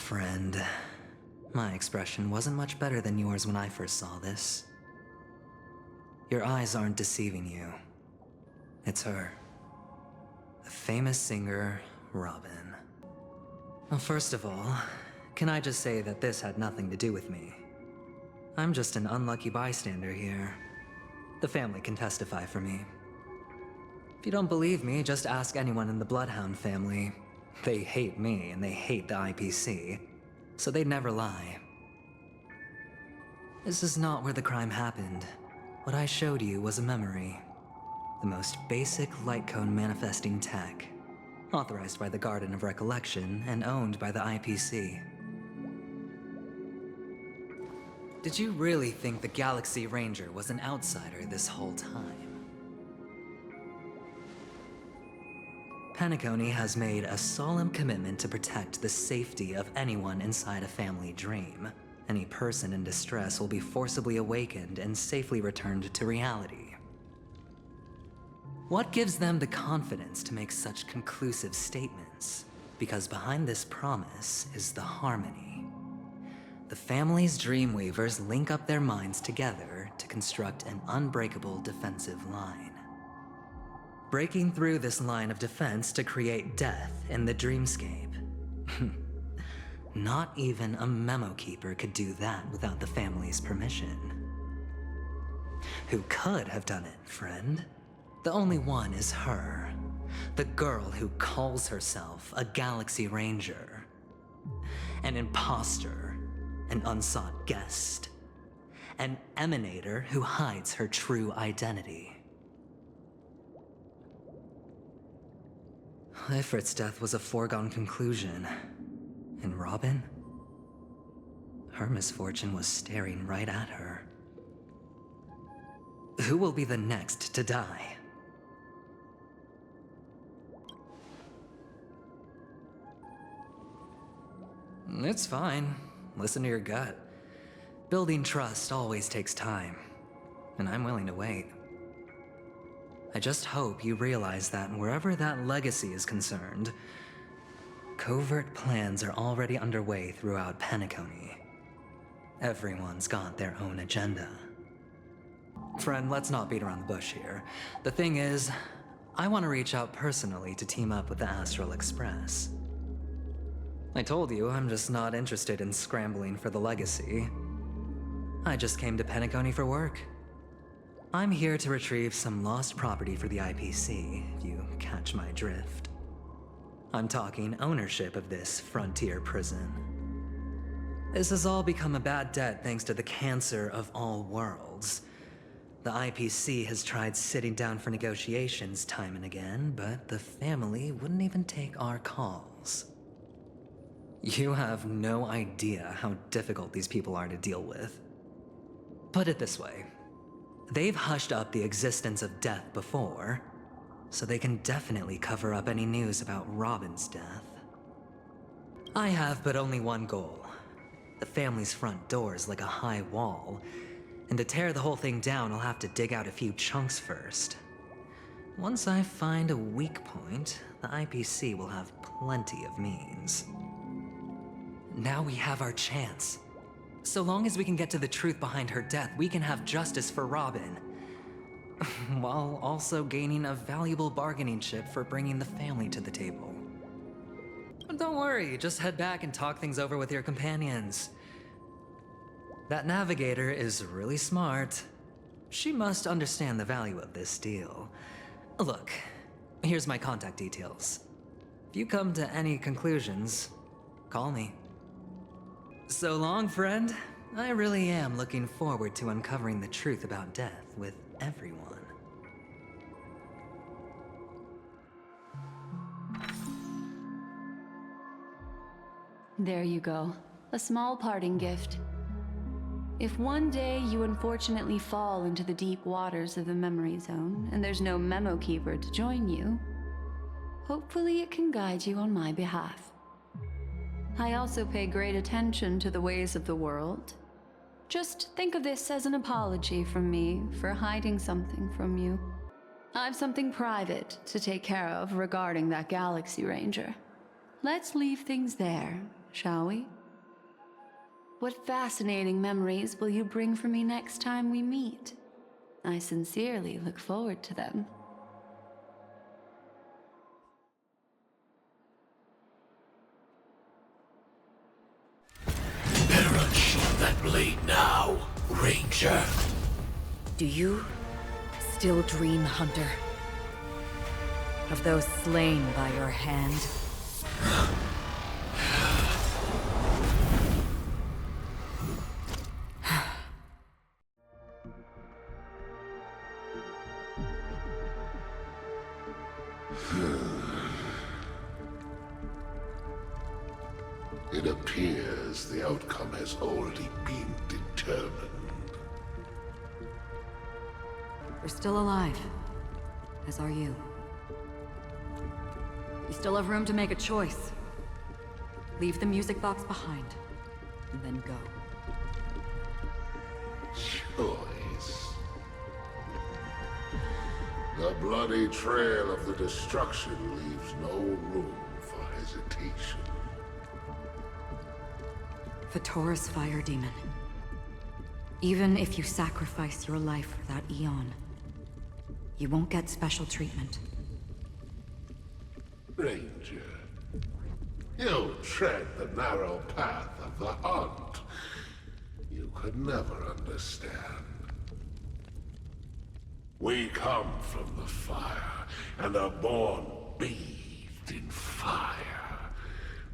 friend. My expression wasn't much better than yours when I first saw this. Your eyes aren't deceiving you. It's her. The famous singer, Robin. Well, first of all, can I just say that this had nothing to do with me? I'm just an unlucky bystander here. The family can testify for me. If you don't believe me, just ask anyone in the Bloodhound family. They hate me and they hate the IPC, so they'd never lie. This is not where the crime happened. What I showed you was a memory. The most basic light cone manifesting tech, authorized by the Garden of Recollection and owned by the IPC. Did you really think the Galaxy Ranger was an outsider this whole time? Penacony has made a solemn commitment to protect the safety of anyone inside a family dream. Any person in distress will be forcibly awakened and safely returned to reality. What gives them the confidence to make such conclusive statements? Because behind this promise is the harmony. The family's Dreamweavers link up their minds together to construct an unbreakable defensive line. Breaking through this line of defense to create death in the dreamscape. Not even a memo keeper could do that without the family's permission. Who could have done it, friend? The only one is her. The girl who calls herself a Galaxy Ranger. An imposter. An unsought guest. An emanator who hides her true identity. Ifrit's death was a foregone conclusion. And Robin? Her misfortune was staring right at her. Who will be the next to die? It's fine. Listen to your gut. Building trust always takes time, and I'm willing to wait. I just hope you realize that wherever that legacy is concerned, covert plans are already underway throughout Penacony. Everyone's got their own agenda. Friend, let's not beat around the bush here. The thing is, I want to reach out personally to team up with the Astral Express. I told you I'm just not interested in scrambling for the legacy. I just came to Penacony for work. I'm here to retrieve some lost property for the IPC, if you catch my drift. I'm talking ownership of this frontier prison. This has all become a bad debt thanks to the cancer of all worlds. The IPC has tried sitting down for negotiations time and again, but the family wouldn't even take our calls. You have no idea how difficult these people are to deal with. Put it this way. They've hushed up the existence of death before, so they can definitely cover up any news about Robin's death. I have but only one goal. The family's front door is like a high wall, and to tear the whole thing down, I'll have to dig out a few chunks first. Once I find a weak point, the IPC will have plenty of means. Now we have our chance. So long as we can get to the truth behind her death, we can have justice for Robin. While also gaining a valuable bargaining chip for bringing the family to the table. But don't worry, just head back and talk things over with your companions. That navigator is really smart. She must understand the value of this deal. Look, here's my contact details. If you come to any conclusions, call me. So long, friend. I really am looking forward to uncovering the truth about death with everyone. There you go. A small parting gift. If one day you unfortunately fall into the deep waters of the memory zone and there's no memo keeper to join you, hopefully it can guide you on my behalf. I also pay great attention to the ways of the world. Just think of this as an apology from me for hiding something from you. I've something private to take care of regarding that Galaxy Ranger. Let's leave things there, shall we? What fascinating memories will you bring for me next time we meet? I sincerely look forward to them. Better unsheath that blade now, Ranger. Do you still dream, Hunter? Of those slain by your hand? It appears the outcome has already been determined. You're still alive, as are you. You still have room to make a choice. Leave the music box behind, and then go. Choice. The bloody trail of the destruction leaves no room for hesitation. Vatora's fire demon. Even if you sacrifice your life for that eon, you won't get special treatment. Ranger, you tread the narrow path of the hunt. You could never understand. We come from the fire, and are born bathed in fire.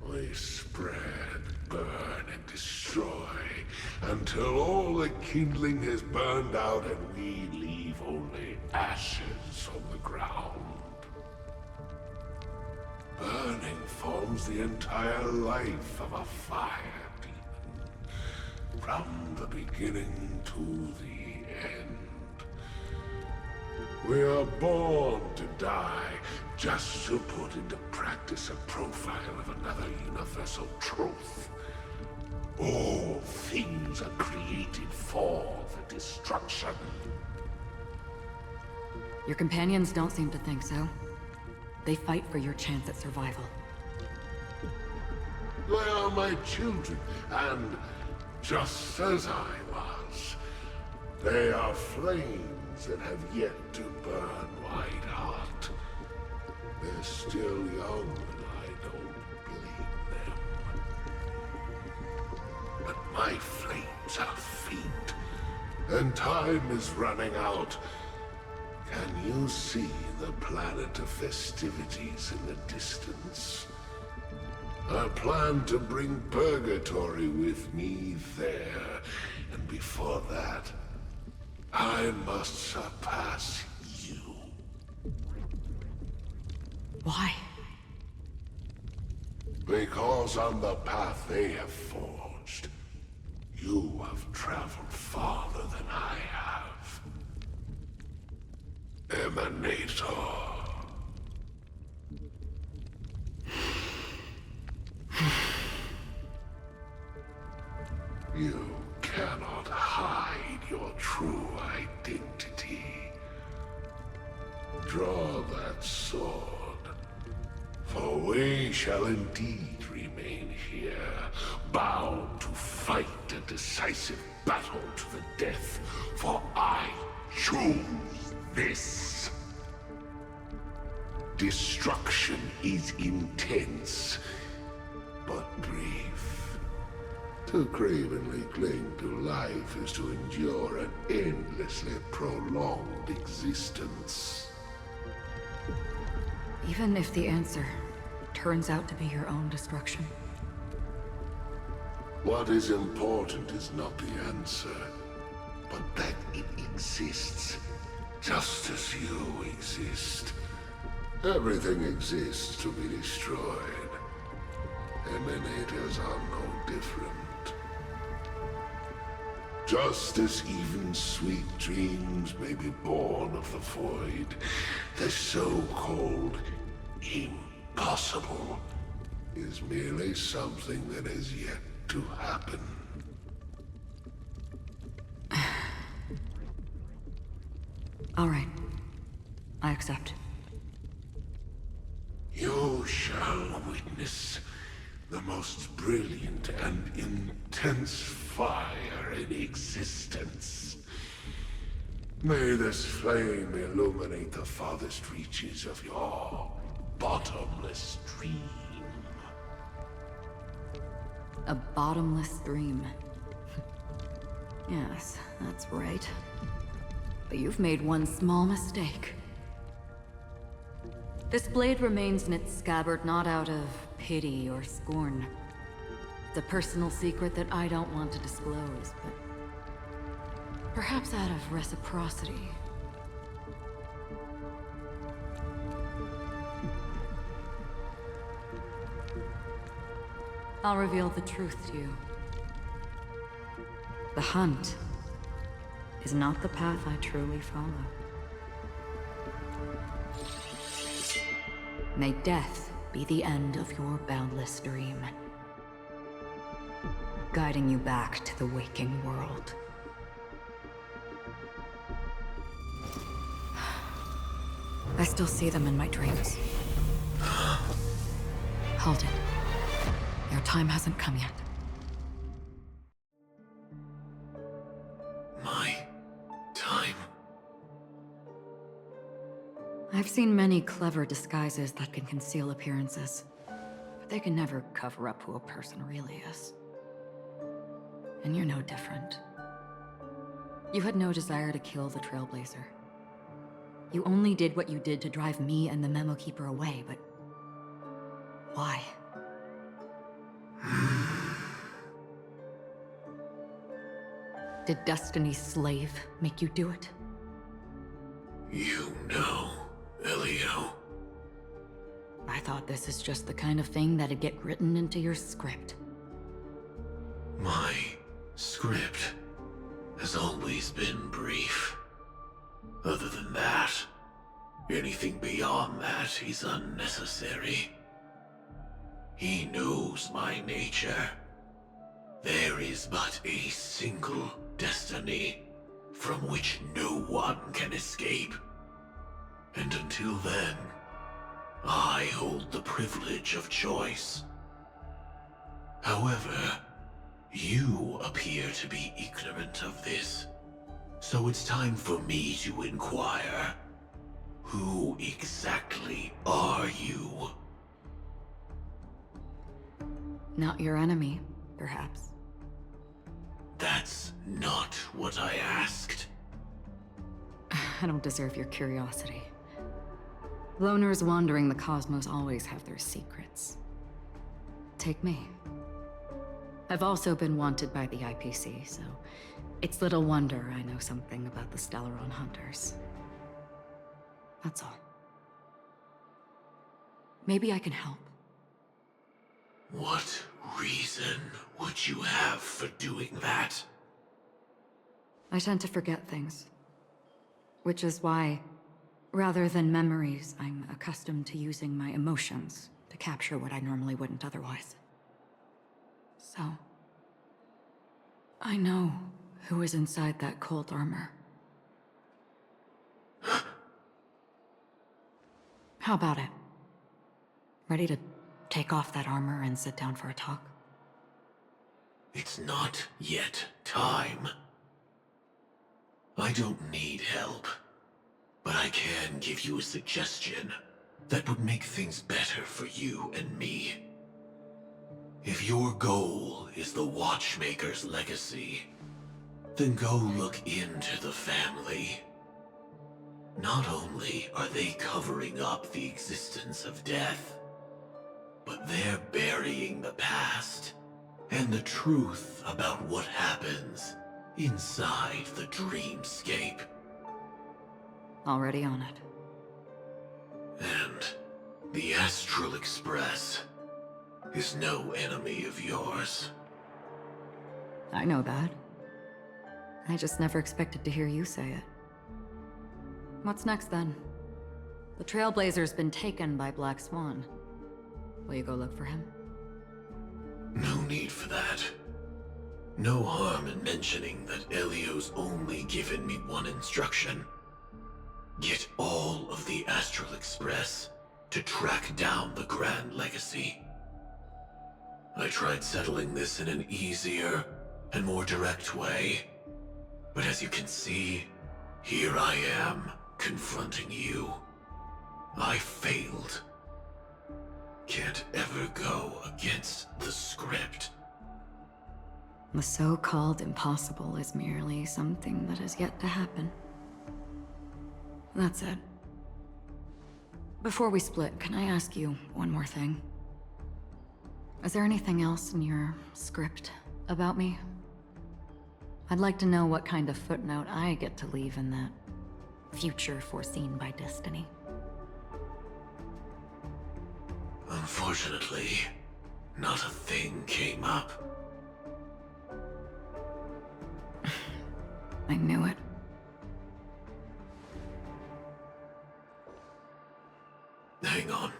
We spread, burn, and destroy, until all the kindling has burned out and we leave only ashes on the ground. Burning forms the entire life of a fire demon, from the beginning to the end. We are born to die, just to put into practice a profile of another universal truth. All things are created for the destruction. Your companions don't seem to think so. They fight for your chance at survival. They are my children, and just as I was, they are flames that have yet to burn white hot. They're still young, and I don't blame them. But my flames are faint, and time is running out. Can you see the planet of festivities in the distance? I plan to bring Purgatory with me there, and before that, I must surpass you. Why? Because on the path they have forged, you have traveled farther than I have. Emanator. You cannot hide your true identity. Draw that sword, for we shall indeed remain here, bound to fight a decisive battle to the death, for I choose this. Destruction is intense, but brief. To cravenly cling to life is to endure an endlessly prolonged existence. Even if the answer turns out to be your own destruction. What is important is not the answer, but that it exists, just as you exist. Everything exists to be destroyed. Emanators are no different. Just as even sweet dreams may be born of the void, the so-called impossible is merely something that has yet to happen. All right. I accept. You shall witness the most brilliant and intense fire in existence. May this flame illuminate the farthest reaches of your bottomless dream. A bottomless dream. Yes, that's right. But you've made one small mistake. This blade remains in its scabbard not out of pity or scorn. It's a personal secret that I don't want to disclose, but perhaps out of reciprocity. I'll reveal the truth to you. The hunt is not the path I truly follow. May death be the end of your boundless dream, guiding you back to the waking world. I still see them in my dreams. Hold it. Your time hasn't come yet. My time? I've seen many clever disguises that can conceal appearances, but they can never cover up who a person really is. And you're no different. You had no desire to kill the Trailblazer. You only did what you did to drive me and the Memo Keeper away, but why? Did Destiny's slave make you do it? You know, Elio. I thought this is just the kind of thing that'd get written into your script. My script has always been brief. Other than that, anything beyond that is unnecessary. He knows my nature. There is but a single destiny from which no one can escape. And until then, I hold the privilege of choice. However, you appear to be ignorant of this. So it's time for me to inquire. Who exactly are you? Not your enemy, perhaps. That's not what I asked. I don't deserve your curiosity. Loners wandering the cosmos always have their secrets. Take me. I've also been wanted by the IPC, so it's little wonder I know something about the Stellaron Hunters. That's all. Maybe I can help. What reason would you have for doing that? I tend to forget things. Which is why, rather than memories, I'm accustomed to using my emotions to capture what I normally wouldn't otherwise. So, I know who is inside that cold armor. How about it? Ready to take off that armor and sit down for a talk? It's not yet time. I don't need help, but I can give you a suggestion that would make things better for you and me. If your goal is the Watchmaker's legacy, then go look into the family. Not only are they covering up the existence of death, but they're burying the past and the truth about what happens inside the dreamscape. Already on it. And the Astral Express is no enemy of yours. I know that. I just never expected to hear you say it. What's next, then? The Trailblazer's been taken by Black Swan. Will you go look for him? No need for that. No harm in mentioning that Elio's only given me one instruction. Get all of the Astral Express to track down the Grand Legacy. I tried settling this in an easier, and more direct way. But as you can see, here I am, confronting you. I failed. Can't ever go against the script. The so-called impossible is merely something that has yet to happen. That's it. Before we split, can I ask you one more thing? Is there anything else in your script about me? I'd like to know what kind of footnote I get to leave in that future foreseen by destiny. Unfortunately, not a thing came up. I knew it. Hang on.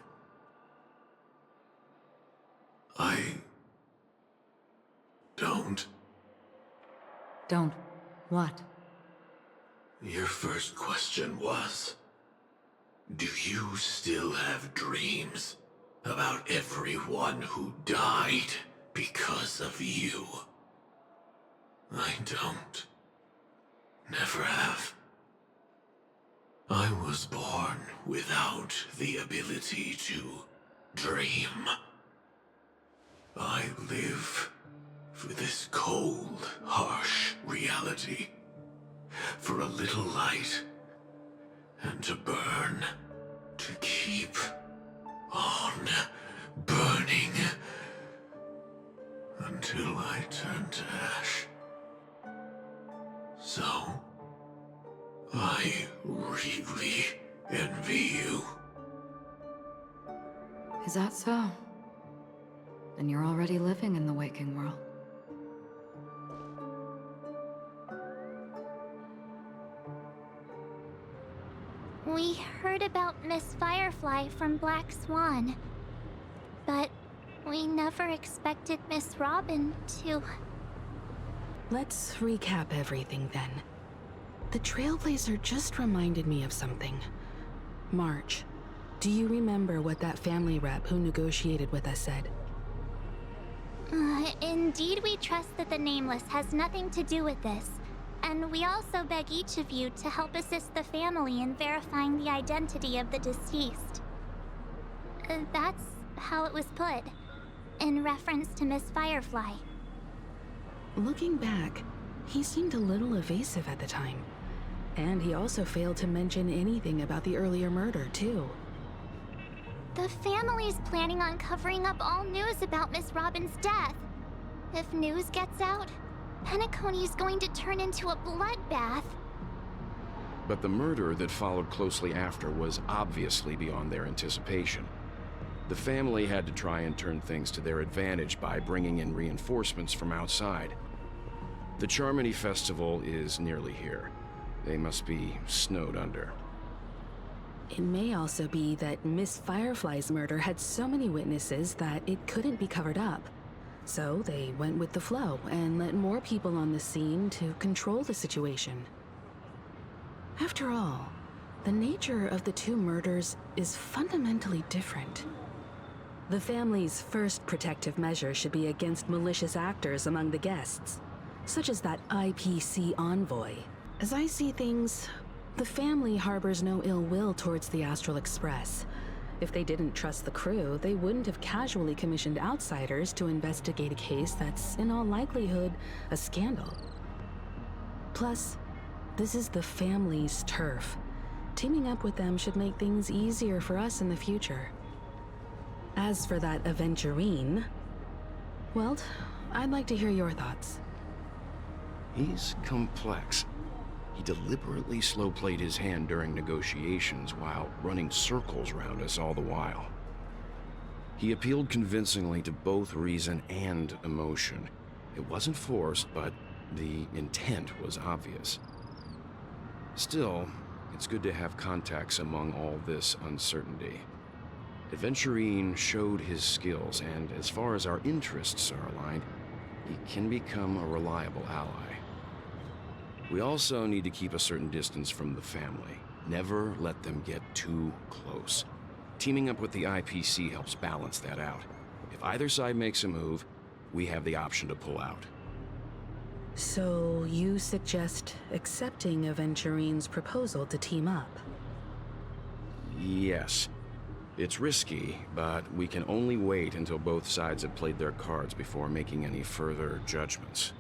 I don't. Don't. What? Your first question was, do you still have dreams about everyone who died because of you? I don't. Never have. I was born without the ability to dream. I live for this cold, harsh reality. For a little light, and to burn, to keep on burning, until I turn to ash. So, I really envy you. Is that so? Then you're already living in the waking world. We heard about Miss Firefly from Black Swan, but we never expected Miss Robin to... Let's recap everything then. The Trailblazer just reminded me of something. March, do you remember what that family rep who negotiated with us said? Indeed, we trust that the Nameless has nothing to do with this. And we also beg each of you to help assist the family in verifying the identity of the deceased. That's how it was put, in reference to Miss Firefly. Looking back, he seemed a little evasive at the time. And he also failed to mention anything about the earlier murder, too. The family's planning on covering up all news about Miss Robin's death. If news gets out, Penacony's going to turn into a bloodbath. But the murder that followed closely after was obviously beyond their anticipation. The family had to try and turn things to their advantage by bringing in reinforcements from outside. The Charmony Festival is nearly here. They must be snowed under. It may also be that Miss Firefly's murder had so many witnesses that it couldn't be covered up. So they went with the flow and let more people on the scene to control the situation. After all, the nature of the two murders is fundamentally different. The family's first protective measure should be against malicious actors among the guests, such as that IPC envoy. As I see things, the family harbors no ill will towards the Astral Express. If they didn't trust the crew, they wouldn't have casually commissioned outsiders to investigate a case that's, in all likelihood, a scandal. Plus, this is the family's turf. Teaming up with them should make things easier for us in the future. As for that Aventurine, well, I'd like to hear your thoughts. He's complex. He deliberately slow-played his hand during negotiations while running circles around us all the while. He appealed convincingly to both reason and emotion. It wasn't forced, but the intent was obvious. Still, it's good to have contacts among all this uncertainty. Aventurine showed his skills, and as far as our interests are aligned, he can become a reliable ally. We also need to keep a certain distance from the family. Never let them get too close. Teaming up with the IPC helps balance that out. If either side makes a move, we have the option to pull out. So you suggest accepting Aventurine's proposal to team up? Yes. It's risky, but we can only wait until both sides have played their cards before making any further judgments.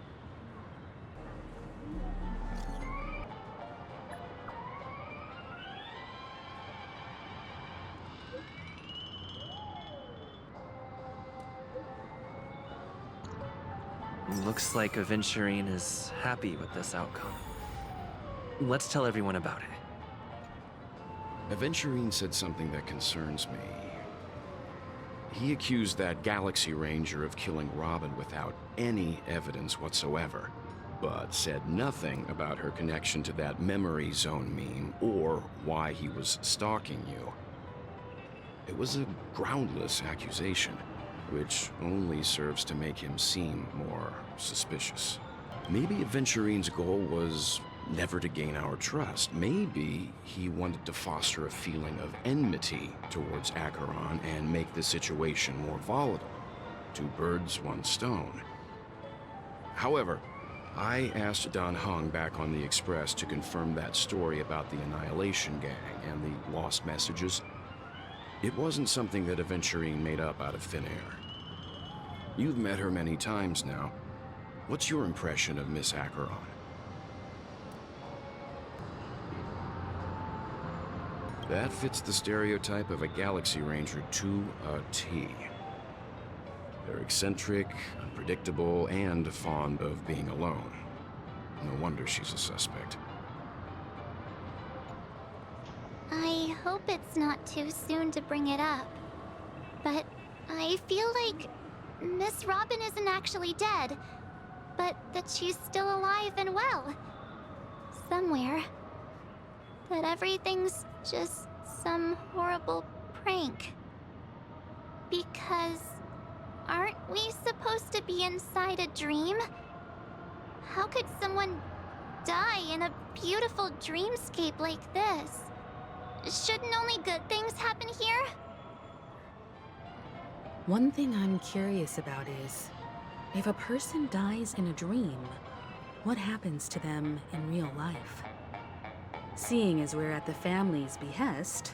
Looks like Afnitshrin is happy with this outcome. Let's tell everyone about it. Aventshrin said something that concerns me. He accused that Galaxy Ranger of killing Robin without any evidence whatsoever, but said nothing about her connection to that memory zone meme or why he was stalking you. It was a groundless accusation, which only serves to make him seem more suspicious. Maybe Aventshrin's goal was never to gain our trust. Maybe he wanted to foster a feeling of enmity towards Ákíron and make the situation more volatile. Two birds, one stone. However, I asked Don Hung back on the Express to confirm that story about the Annihilation Gang and the lost messages. It wasn't something that Aventshrin made up out of thin air. You've met her many times now. What's your impression of Miss Ákíron? That fits the stereotype of a Galaxy Ranger to a T. They're eccentric, unpredictable, and fond of being alone. No wonder she's a suspect. I hope it's not too soon to bring it up, but I feel like Miss Robin isn't actually dead, but that she's still alive and well. Somewhere. That everything's just some horrible prank. Because aren't we supposed to be inside a dream? How could someone die in a beautiful dreamscape like this? Shouldn't only good things happen here? One thing I'm curious about is, if a person dies in a dream, what happens to them in real life? Seeing as we're at the family's behest,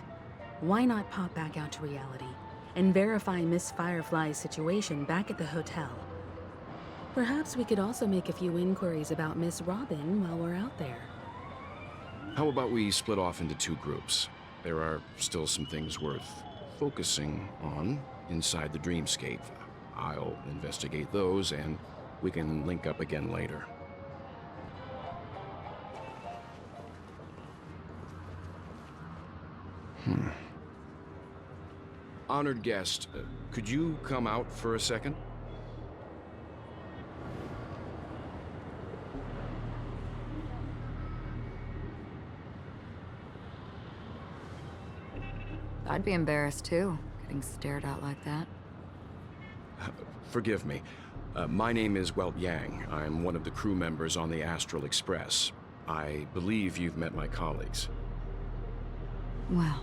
why not pop back out to reality and verify Miss Firefly's situation back at the hotel? Perhaps we could also make a few inquiries about Miss Robin while we're out there. How about we split off into two groups? There are still some things worth focusing on inside the dreamscape. I'll investigate those, and we can link up again later. Honored guest, could you come out for a second? I'd be embarrassed too, getting stared at like that. Forgive me. My name is Welt Yang. I'm one of the crew members on the Astral Express. I believe you've met my colleagues. Well,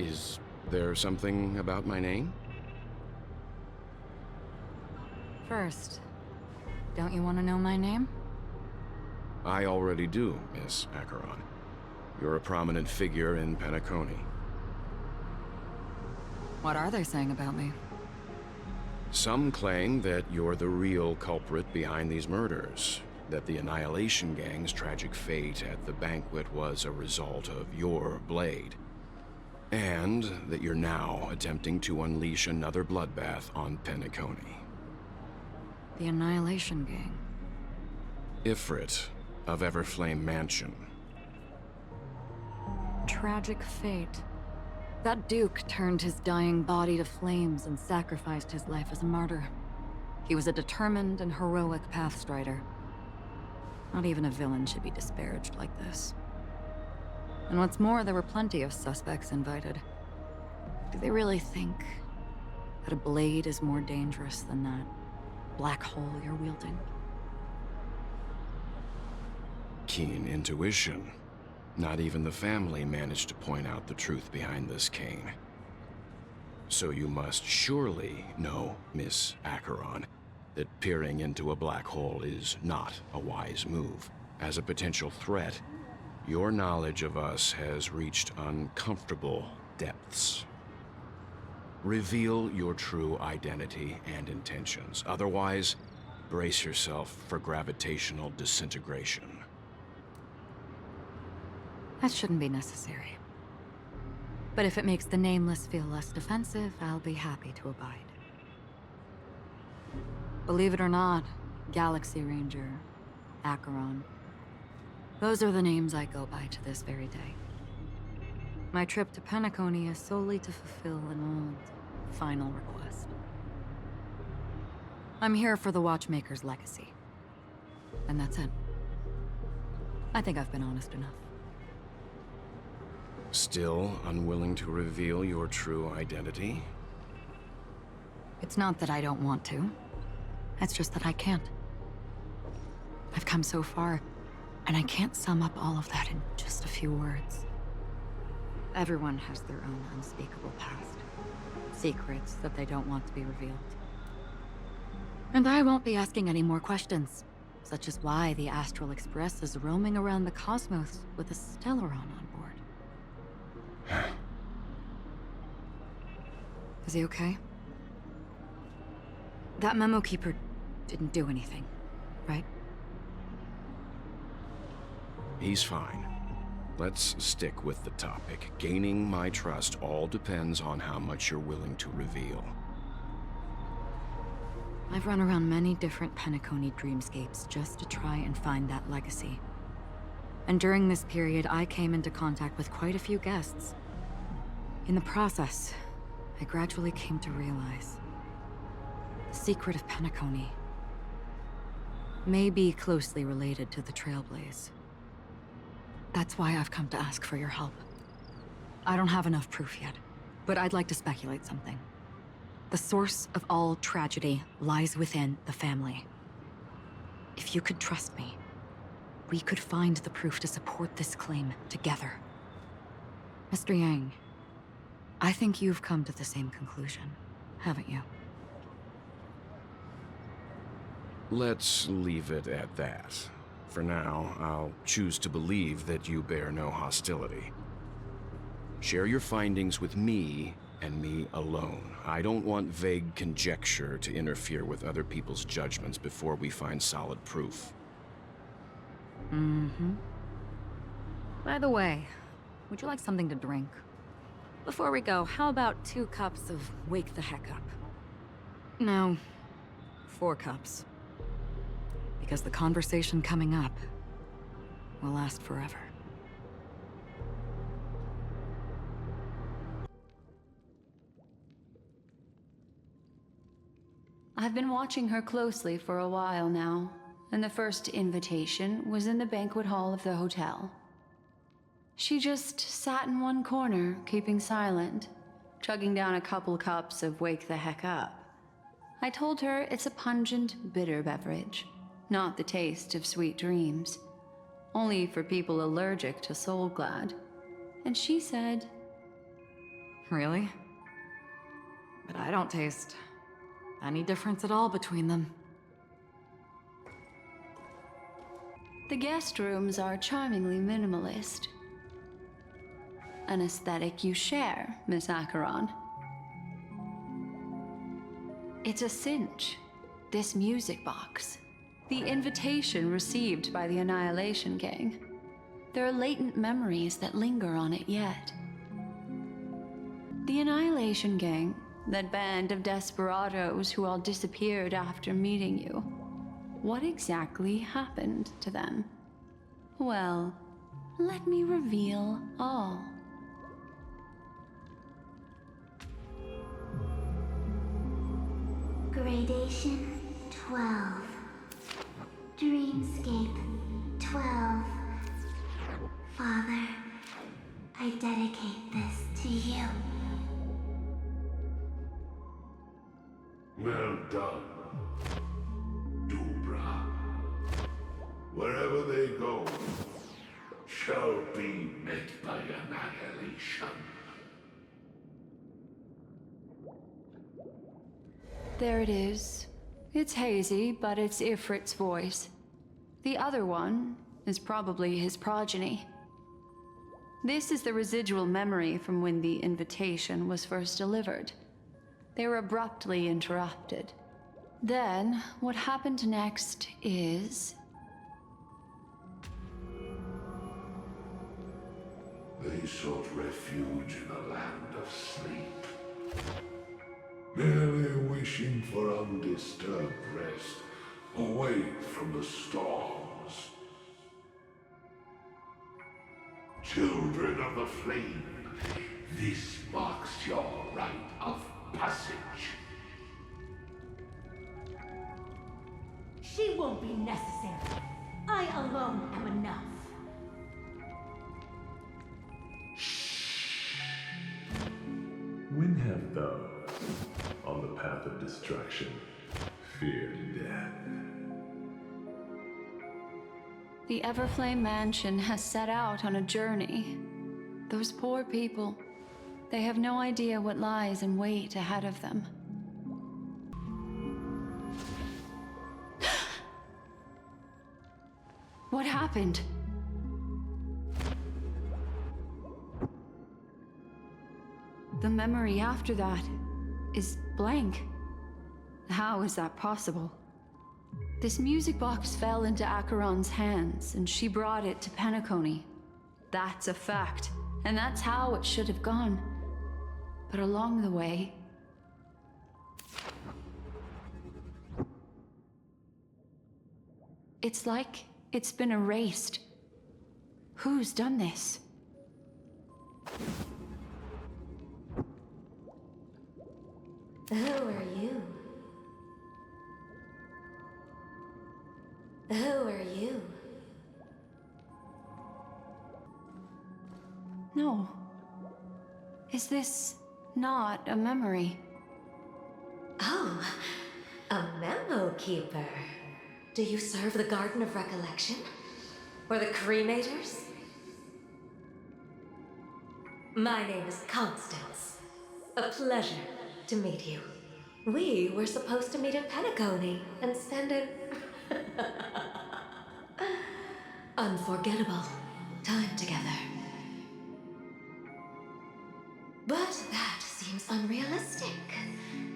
Is there something about my name? first, don't you want to know my name? I already do, Miss Ákíron. You're a prominent figure in Penacony. What are they saying about me? Some claim that you're the real culprit behind these murders, that the Annihilation Gang's tragic fate at the banquet was a result of your blade, and that you're now attempting to unleash another bloodbath on Penacony. The Annihilation Gang. Ifrit of Everflame Mansion. Tragic fate. That Duke turned his dying body to flames and sacrificed his life as a martyr. He was a determined and heroic pathstrider. Not even a villain should be disparaged like this. And what's more, there were plenty of suspects invited. Do they really think that a blade is more dangerous than that black hole you're wielding? Keen intuition. Not even the family managed to point out the truth behind this cane. So you must surely know, Miss Ákíron, that peering into a black hole is not a wise move. As a potential threat, your knowledge of us has reached uncomfortable depths. Reveal your true identity and intentions. Otherwise, brace yourself for gravitational disintegration. That shouldn't be necessary. But if it makes the Nameless feel less defensive, I'll be happy to abide. Believe it or not, Galaxy Ranger, Ákíron, those are the names I go by to this very day. My trip to Penacony is solely to fulfill an old, final request. I'm here for the Watchmaker's legacy. And that's it. I think I've been honest enough. Still unwilling to reveal your true identity? It's not that I don't want to. It's just that I can't. I've come so far, and I can't sum up all of that in just a few words. Everyone has their own unspeakable past. Secrets that they don't want to be revealed. And I won't be asking any more questions, such as why the Astral Express is roaming around the cosmos with a Stellaron on board. Is he okay? That memo keeper didn't do anything, right? He's fine. Let's stick with the topic. Gaining my trust all depends on how much you're willing to reveal. I've run around many different Penacony dreamscapes just to try and find that legacy. And during this period, I came into contact with quite a few guests. In the process, I gradually came to realize the secret of Penacony may be closely related to the Trailblaze. That's why I've come to ask for your help. I don't have enough proof yet, but I'd like to speculate something. The source of all tragedy lies within the family. If you could trust me, we could find the proof to support this claim together. Mr. Yang, I think you've come to the same conclusion, haven't you? Let's leave it at that. For now, I'll choose to believe that you bear no hostility. Share your findings with me and me alone. I don't want vague conjecture to interfere with other people's judgments before we find solid proof. Mm-hmm. By the way, would you like something to drink? Before we go, how about 2 cups of Wake the Heck Up? No, 4 cups. Because the conversation coming up will last forever. I've been watching her closely for a while now, and the first invitation was in the banquet hall of the hotel. She just sat in one corner, keeping silent, chugging down a couple cups of Wake the Heck Up. I told her it's a pungent, bitter beverage, not the taste of sweet dreams, only for people allergic to Soulglad. And she said, Really? But I don't taste any difference at all between them. the guest rooms are charmingly minimalist. An aesthetic you share, Miss Ákíron. It's a cinch, this music box. The invitation received by the Annihilation Gang. There are latent memories that linger on it yet. The Annihilation Gang, that band of desperados who all disappeared after meeting you. What exactly happened to them? Well, let me reveal all. Gradation 12. Dreamscape 12. Father, I dedicate this to you. Well done, Dubra. Wherever they go, shall be met by annihilation. There it is, It's hazy, but it's Ifrit's voice. The other one is probably his progeny. This is the residual memory from when the invitation was first delivered. They were abruptly interrupted. Then, what happened next is... They sought refuge in a land of sleep, merely wishing for undisturbed rest, away from the storms. Children of the Flame, this marks your rite of passage. She won't be necessary. I alone am enough. When have those on the path of destruction feared death? The Everflame Mansion has set out on a journey. Those poor people, they have no idea what lies in wait ahead of them. What happened? The memory after that is blank. How is that possible? This music box fell into Ákírón's hands, and she brought it to Penacony. That's a fact, and that's how it should have gone. But along the way... it's like it's been erased. Who's done this? Who are you? Who are you? No. Is this not a memory? Oh, a memo keeper. Do you serve the Garden of Recollection? Or the Cremators? My name is Constance. A pleasure to meet you. We were supposed to meet in Penacony and spend an unforgettable time together. But that seems unrealistic.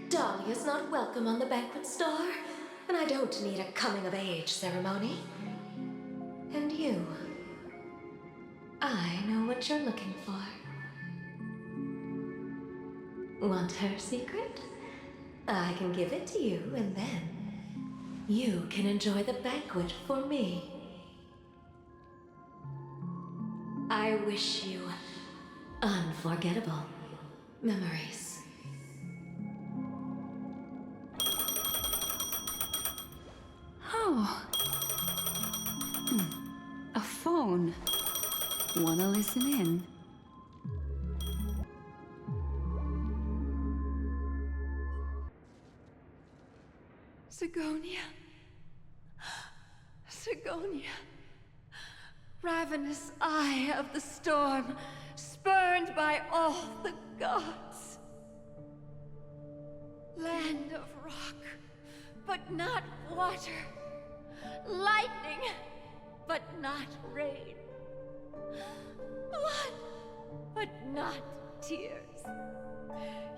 Dahlia's not welcome on the banquet star, and I don't need a coming-of-age ceremony. And you, I know what you're looking for. Want her secret? I can give it to you, and then you can enjoy the banquet for me. I wish you unforgettable memories. Oh. A phone. Wanna listen in? Sigonia. Sigonia. Ravenous eye of the storm, spurned by all the gods. Land of rock, but not water. Lightning, but not rain. Blood, but not tears.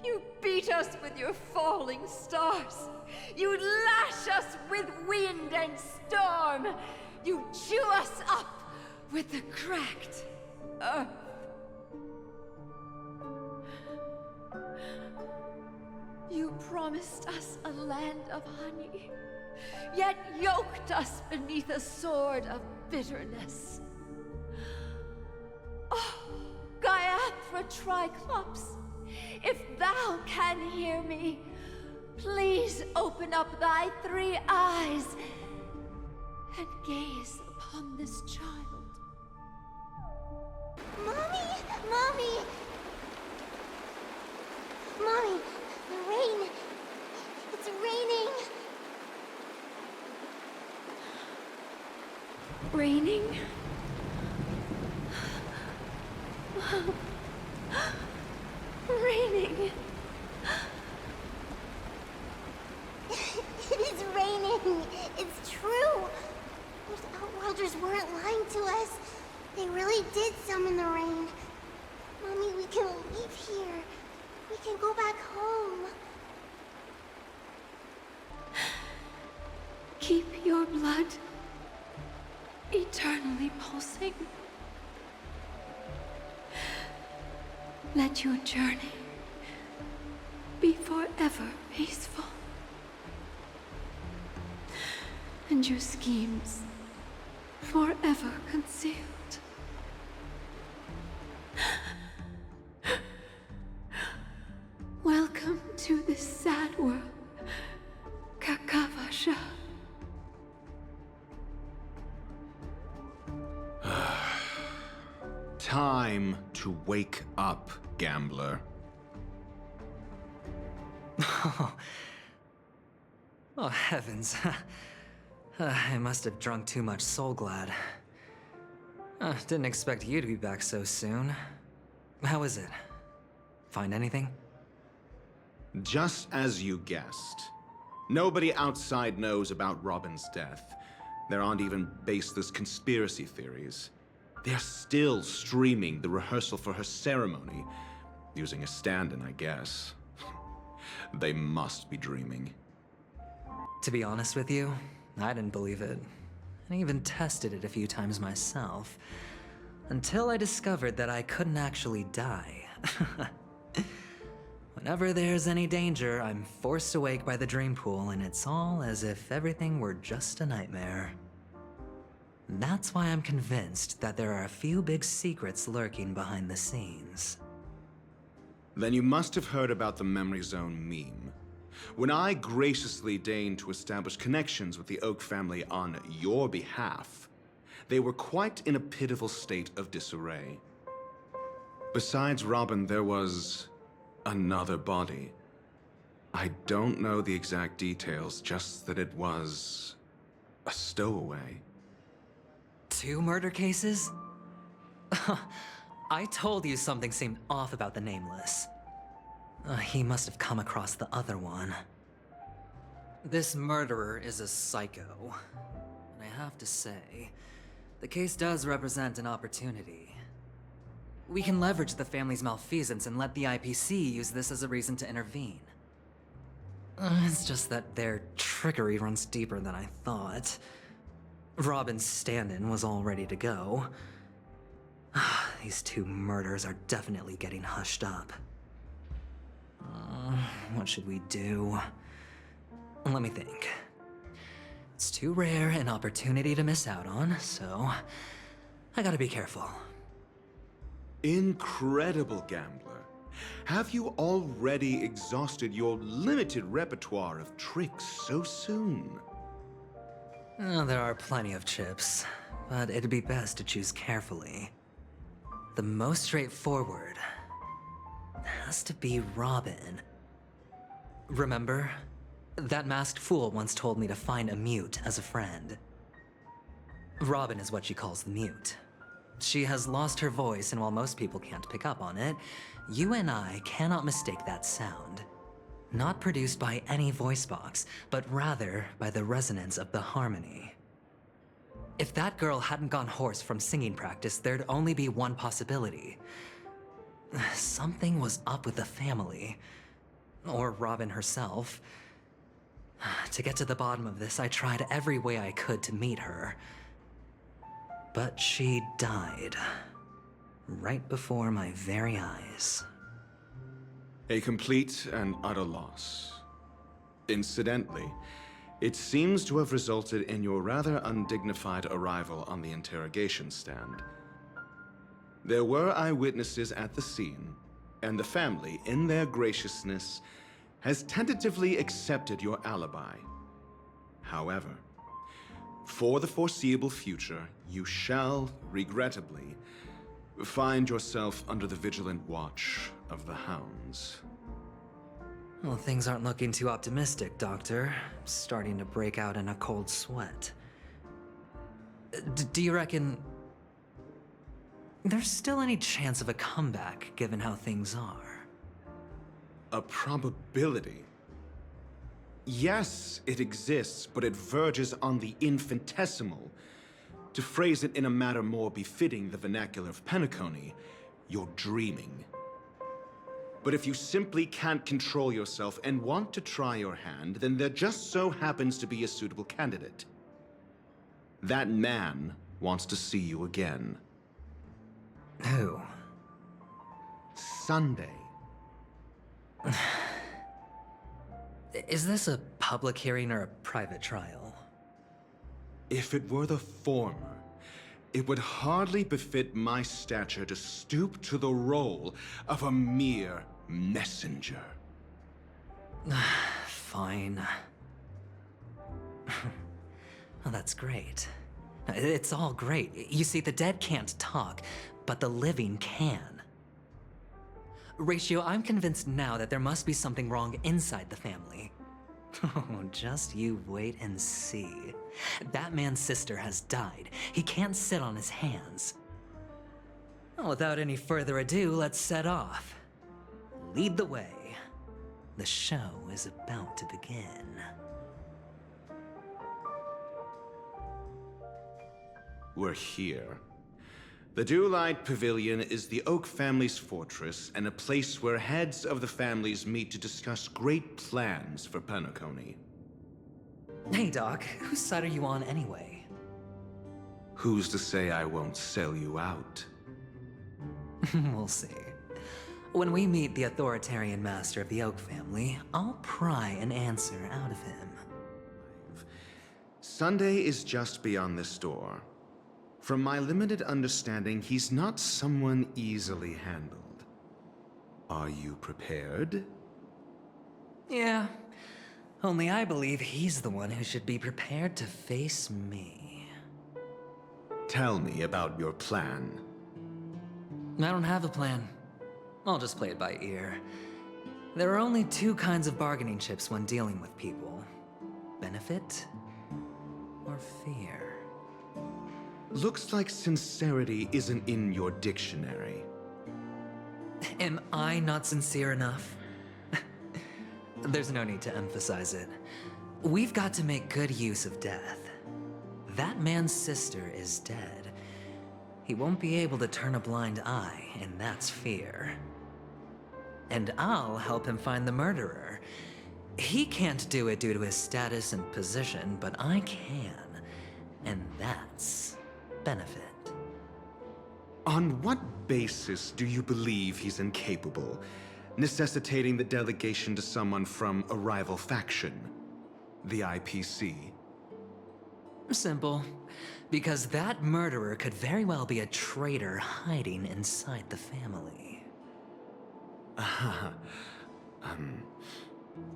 You beat us with your falling stars. You lash us with wind and storm. You chew us up with the cracked earth. You promised us a land of honey, yet yoked us beneath a sword of bitterness. Oh, Gaiathra Triclops, if thou can hear me, please open up thy 3 eyes and gaze upon this child. Mommy! Mommy! Mommy! The rain! It's raining! Raining? Raining! It is me. It's true. Those Outworlders weren't lying to us. They really did summon the rain. Mommy, we can leave here. We can go back home. Keep your blood eternally pulsing. Let your journey be forever peaceful. And your schemes forever concealed. Welcome to this sad world, Kakavasha. Time to wake up, gambler. Oh, heavens. I must have drunk too much Soul Glad. Didn't expect you to be back so soon. How is it? Find anything? Just as you guessed. Nobody outside knows about Robin's death. There aren't even baseless conspiracy theories. They're still streaming the rehearsal for her ceremony, using a stand-in, I guess. They must be dreaming. To be honest with you, I didn't believe it. I even tested it a few times myself, until I discovered that I couldn't actually die. Whenever there's any danger, I'm forced awake by the dream pool, and it's all as if everything were just a nightmare. That's why I'm convinced that there are a few big secrets lurking behind the scenes. Then you must have heard about the Memory Zone meme. When I graciously deigned to establish connections with the Oak family on your behalf, they were quite in a pitiful state of disarray. Besides Robin, there was another body. I don't know the exact details, just that it was a stowaway. 2 murder cases? I told you something seemed off about the Nameless. He must have come across the other one. This murderer is a psycho. And I have to say, the case does represent an opportunity. We can leverage the family's malfeasance and let the IPC use this as a reason to intervene. It's just that their trickery runs deeper than I thought. Robin's stand-in was all ready to go. These 2 murders are definitely getting hushed up. What should we do? Let me think. It's too rare an opportunity to miss out on, so I gotta be careful. Incredible, gambler. Have you already exhausted your limited repertoire of tricks so soon? There are plenty of chips, but it'd be best to choose carefully. The most straightforward has to be Robin. Remember? That masked fool once told me to find a mute as a friend. Robin is what she calls the mute. She has lost her voice, and while most people can't pick up on it, you and I cannot mistake that sound. Not produced by any voice box, but rather by the resonance of the harmony. If that girl hadn't gone hoarse from singing practice, there'd only be one possibility. Something was up with the family. Or Robin herself. To get to the bottom of this, I tried every way I could to meet her. But she died. Right before my very eyes. A complete and utter loss. Incidentally, it seems to have resulted in your rather undignified arrival on the interrogation stand. There were eyewitnesses at the scene, and the family, in their graciousness, has tentatively accepted your alibi. However, for the foreseeable future, you shall, regrettably, find yourself under the vigilant watch of the hounds. Well, things aren't looking too optimistic, Doctor. I'm starting to break out in a cold sweat. Do you reckon there's still any chance of a comeback, given how things are? A probability? Yes, it exists, but it verges on the infinitesimal. To phrase it in a manner more befitting the vernacular of Penacony, you're dreaming. But if you simply can't control yourself and want to try your hand, then there just so happens to be a suitable candidate. That man wants to see you again. Who? Sunday. Is this a public hearing or a private trial? If it were the former, it would hardly befit my stature to stoop to the role of a mere messenger. Fine. Well, that's great. It's all great. You see, the dead can't talk, but the living can. Ratio, I'm convinced now that there must be something wrong inside the family. Oh, just you wait and see. That man's sister has died. He can't sit on his hands. Well, without any further ado, let's set off. Lead the way. The show is about to begin. We're here. The Dewlight Pavilion is the Oak family's fortress and a place where heads of the families meet to discuss great plans for Penacony. Hey, Doc, whose side are you on anyway? Who's to say I won't sell you out? We'll see. When we meet the authoritarian master of the Oak family, I'll pry an answer out of him. Sunday is just beyond this door. From my limited understanding, he's not someone easily handled. Are you prepared? Yeah. Only I believe he's the one who should be prepared to face me. Tell me about your plan. I don't have a plan. I'll just play it by ear. There are only two kinds of bargaining chips when dealing with people. Benefit or fear. Looks like sincerity isn't in your dictionary. Am I not sincere enough? There's no need to emphasize it. We've got to make good use of death. That man's sister is dead. He won't be able to turn a blind eye, and that's fear. And I'll help him find the murderer. He can't do it due to his status and position, but I can. And that's benefit. On what basis do you believe he's incapable, necessitating the delegation to someone from a rival faction? The IPC? Simple. Because that murderer could very well be a traitor hiding inside the family.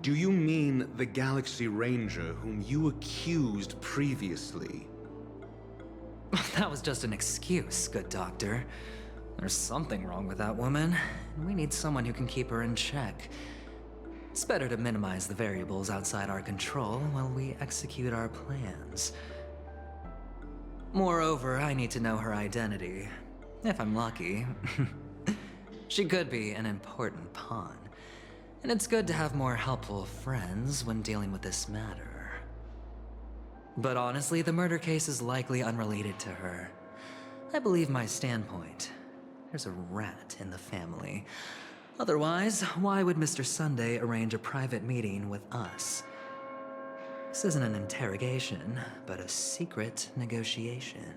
Do you mean the Galaxy Ranger whom you accused previously? That was just an excuse, good doctor. There's something wrong with that woman, and we need someone who can keep her in check. It's better to minimize the variables outside our control while we execute our plans. Moreover, I need to know her identity. If I'm lucky. She could be an important pawn, and it's good to have more helpful friends when dealing with this matter. But honestly, the murder case is likely unrelated to her. I believe my standpoint. There's a rat in the family. Otherwise, why would Mr. Sunday arrange a private meeting with us? This isn't an interrogation, but a secret negotiation.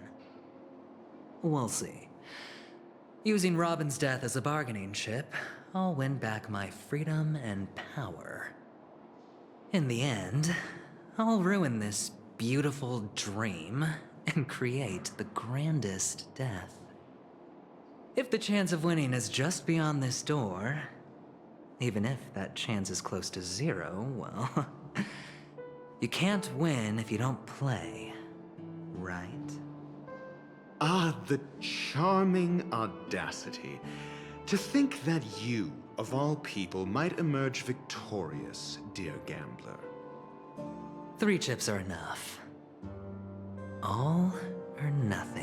We'll see. Using Robin's death as a bargaining chip, I'll win back my freedom and power. In the end, I'll ruin this beautiful dream and create the grandest death. If the chance of winning is just beyond this door, even if that chance is close to zero, well, you can't win if you don't play, right? Ah, the charming audacity. To think that you, of all people, might emerge victorious, dear gambler. 3 chips are enough. All or nothing.